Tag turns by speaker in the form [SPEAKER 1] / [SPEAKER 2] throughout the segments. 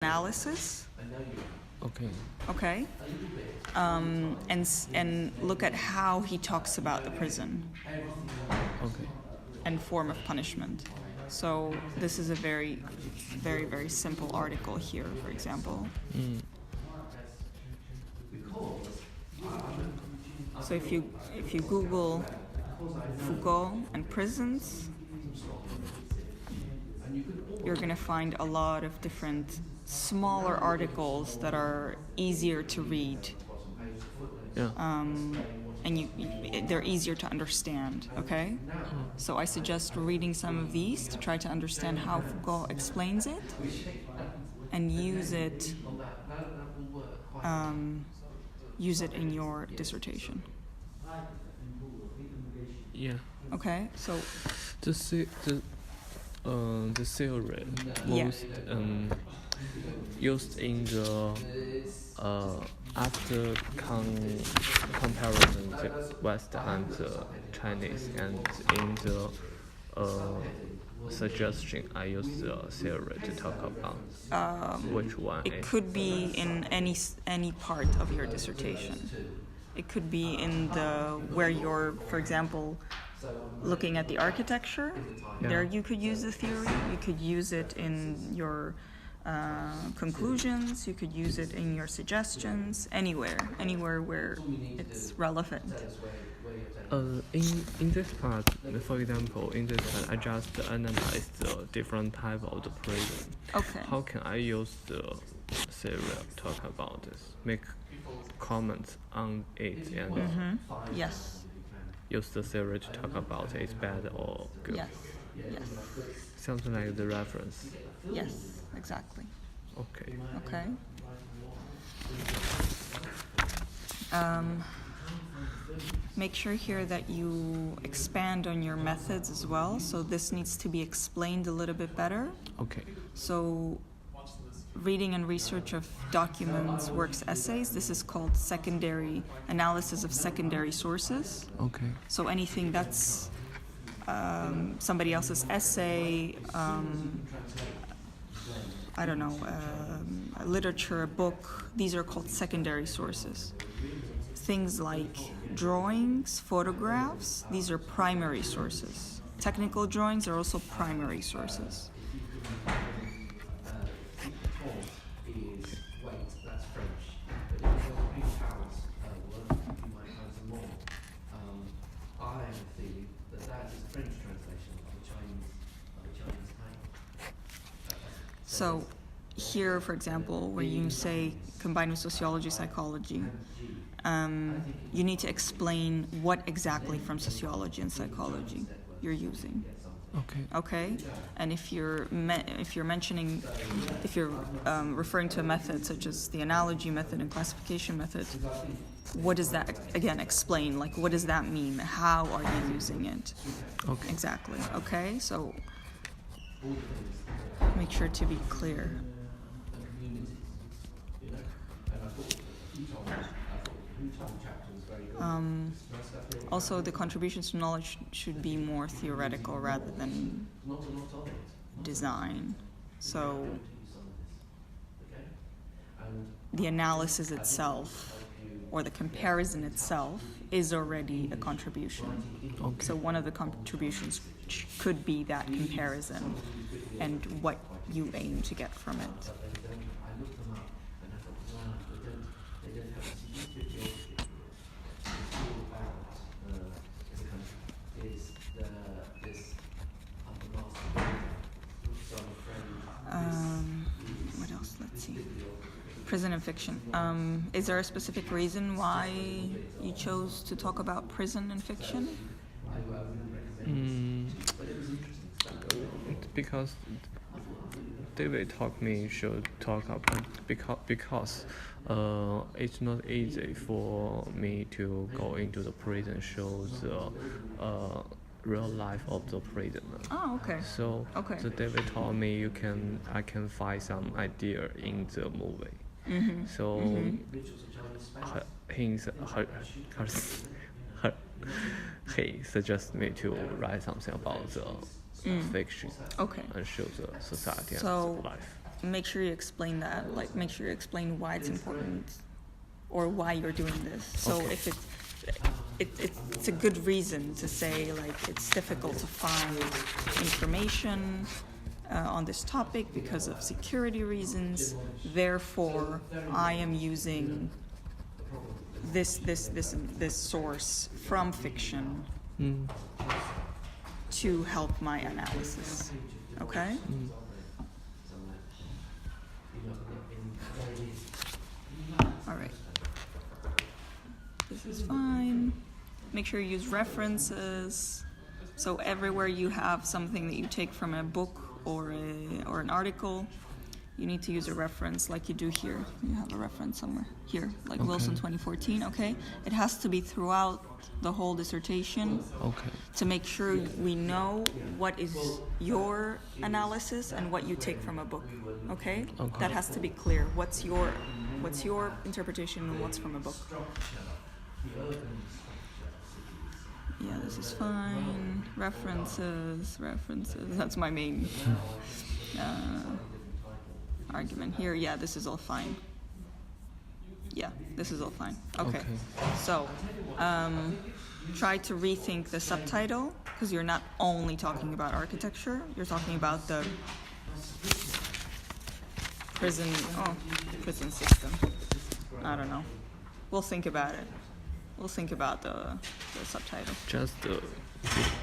[SPEAKER 1] analysis.
[SPEAKER 2] Okay.
[SPEAKER 1] Okay. And look at how he talks about the prison
[SPEAKER 2] Okay.
[SPEAKER 1] and form of punishment. So this is a very, very, very simple article here, for example. So if you Google Foucault and prisons, you're going to find a lot of different smaller articles that are easier to read.
[SPEAKER 2] Yeah.
[SPEAKER 1] And they're easier to understand, okay? So I suggest reading some of these to try to understand how Foucault explains it and use it in your dissertation.
[SPEAKER 2] Yeah.
[SPEAKER 1] Okay, so
[SPEAKER 2] The theory
[SPEAKER 1] Yeah.
[SPEAKER 2] most used in the after comparison the West and the Chinese, and in the suggestion I use the theory to talk about which one
[SPEAKER 1] it
[SPEAKER 2] is.
[SPEAKER 1] could be in any part of your dissertation. It could be in where you're, for example, looking at the architecture.
[SPEAKER 2] Yeah.
[SPEAKER 1] There you could use the theory. You could use it in your conclusions. You could use it in your suggestions. Anywhere where it's relevant.
[SPEAKER 2] In this part, for example, in this part, I just analyze the different type of the prison.
[SPEAKER 1] Okay.
[SPEAKER 2] How can I use the theory to talk about this? Make comments on it and
[SPEAKER 1] Yes.
[SPEAKER 2] use the theory to talk about it's bad or good.
[SPEAKER 1] Yes. Yes.
[SPEAKER 2] Something like the reference.
[SPEAKER 1] Yes. Exactly.
[SPEAKER 2] Okay.
[SPEAKER 1] Okay. Make sure here that you expand on your methods as well. So this needs to be explained a little bit better.
[SPEAKER 2] Okay.
[SPEAKER 1] So reading and research of documents, works, essays, this is called secondary analysis of secondary sources.
[SPEAKER 2] Okay.
[SPEAKER 1] So anything that's somebody else's essay, I don't know, literature, a book, these are called secondary sources. Things like drawings, photographs, these are primary sources. Technical drawings are also primary sources. So here, for example, where you say combined with sociology, psychology, you need to explain what exactly from sociology and psychology you're using.
[SPEAKER 2] Okay.
[SPEAKER 1] Okay, and if you're referring to a method such as the analogy method and classification method, what does that again explain? Like, what does that mean? How are you using it?
[SPEAKER 2] Okay.
[SPEAKER 1] Exactly. Okay, so make sure to be clear. Also, the contributions to knowledge should be more theoretical rather than design. So the analysis itself or the comparison itself is already a contribution.
[SPEAKER 2] Okay.
[SPEAKER 1] So one of the contributions could be that comparison and what you aim to get from it. What else? Let's see. Prison and fiction. Is there a specific reason why you chose to talk about prison and fiction?
[SPEAKER 2] Because David taught me should talk about because it's not easy for me to go into the prison show the real life of the prisoner.
[SPEAKER 1] Oh, okay.
[SPEAKER 2] So
[SPEAKER 1] Okay.
[SPEAKER 2] the David taught me I can find some idea in the movie. So he suggested me to write something about the fiction
[SPEAKER 1] Okay.
[SPEAKER 2] and show the society and
[SPEAKER 1] So
[SPEAKER 2] the life.
[SPEAKER 1] make sure you explain that. Like, make sure you explain why it's important or why you're doing this. So
[SPEAKER 2] Okay.
[SPEAKER 1] if it's a good reason to say, like, it's difficult to find information on this topic because of security reasons. Therefore, I am using this source from fiction to help my analysis. Okay? All right. This is fine. Make sure you use references. So everywhere you have something that you take from a book or an article, you need to use a reference like you do here. You have a reference somewhere here, like Wilson 2014, okay? It has to be throughout the whole dissertation
[SPEAKER 2] Okay.
[SPEAKER 1] to make sure we know what is your analysis and what you take from a book, okay?
[SPEAKER 2] Okay.
[SPEAKER 1] That has to be clear. What's your interpretation and what's from a book? Yeah, this is fine. References. That's my main argument here. Yeah, this is all fine. Yeah, this is all fine. Okay. So, try to rethink the subtitle, because you're not only talking about architecture, you're talking about the prison system. I don't know. We'll think about it. We'll think about the subtitle.
[SPEAKER 2] Just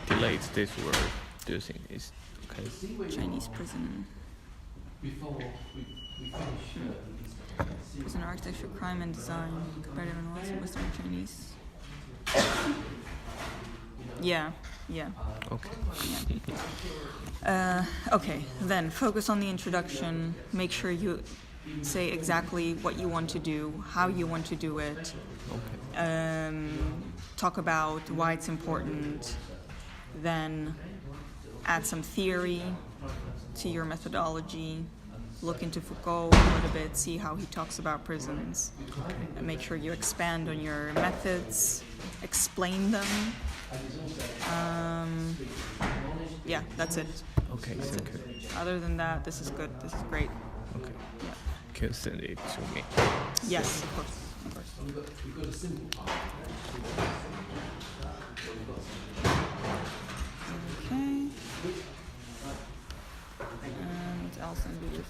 [SPEAKER 2] delete this word. Do you think is okay?
[SPEAKER 1] Chinese prison. Prison architecture, crime and design, comparative analysis, Western Chinese. Yeah.
[SPEAKER 2] Okay.
[SPEAKER 1] Okay, then focus on the introduction. Make sure you say exactly what you want to do, how you want to do it.
[SPEAKER 2] Okay.
[SPEAKER 1] Talk about why it's important. Then add some theory to your methodology. Look into Foucault a little bit, see how he talks about prisons. And make sure you expand on your methods, explain them. Yeah, that's it.
[SPEAKER 2] Okay. Thank you.
[SPEAKER 1] Other than that, this is good. This is great.
[SPEAKER 2] Okay.
[SPEAKER 1] Yeah.
[SPEAKER 2] Can you send it to me?
[SPEAKER 1] Yes, of course. Okay. And I'll send you this.